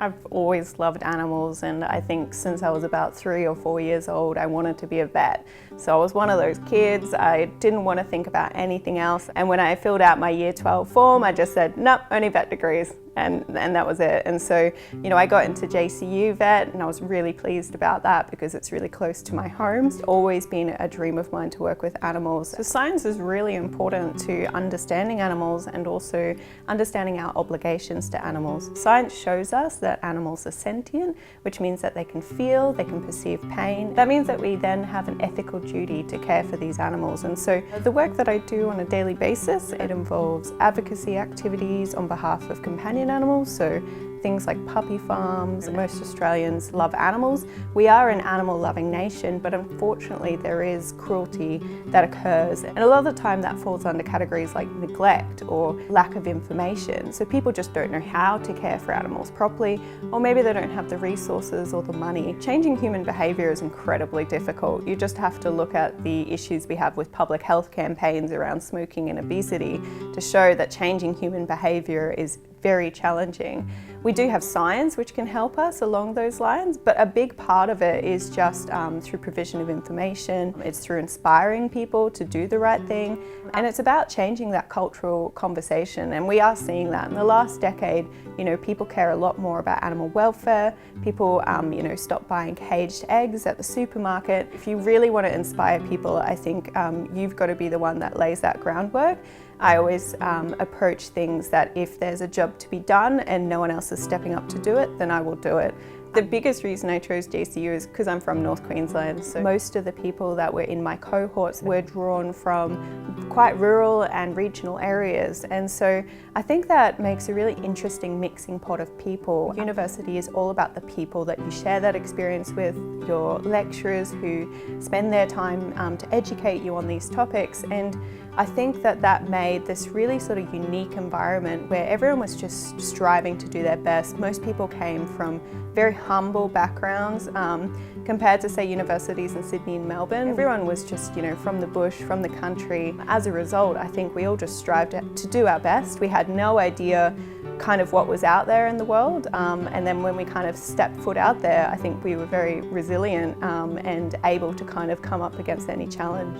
I've always loved animals, and I think since I was about 3 or 4 years old I wanted to be a vet. So I was one of those kids, I didn't want to think about anything else, and when I filled out my year 12 form I just said, nope, only vet degrees. And that was it. And so, I got into JCU vet, and I was really pleased about that because it's really close to my home. It's always been a dream of mine to work with animals. So science is really important to understanding animals and also understanding our obligations to animals. Science shows us that animals are sentient, which means that they can feel, they can perceive pain. That means that we then have an ethical duty to care for these animals. And so the work that I do on a daily basis, it involves advocacy activities on behalf of companion animals, so things like puppy farms. Most Australians love animals. We are an animal-loving nation, but unfortunately there is cruelty that occurs, and a lot of the time that falls under categories like neglect or lack of information. So people just don't know how to care for animals properly, or maybe they don't have the resources or the money. Changing human behaviour is incredibly difficult. You just have to look at the issues we have with public health campaigns around smoking and obesity to show that changing human behaviour is very challenging. We do have science which can help us along those lines, but a big part of it is just through provision of information. It's through inspiring people to do the right thing, and it's about changing that cultural conversation, and we are seeing that. In the last decade, people care a lot more about animal welfare. People, stop buying caged eggs at the supermarket. If you really want to inspire people, I think you've got to be the one that lays that groundwork. I always approach things that if there's a job to be done and no one else is stepping up to do it, then I will do it. The biggest reason I chose JCU is because I'm from North Queensland, so most of the people that were in my cohorts were drawn from quite rural and regional areas, and so I think that makes a really interesting mixing pot of people. University is all about the people that you share that experience with, your lecturers who spend their time to educate you on these topics, and I think that made this really sort of unique environment where everyone was just striving to do their best. Most people came from very humble backgrounds compared to, say, universities in Sydney and Melbourne. Everyone was just, from the bush, from the country. As a result, I think we all just strived to do our best. We had no idea kind of what was out there in the world, and then when we kind of stepped foot out there, I think we were very resilient and able to kind of come up against any challenge.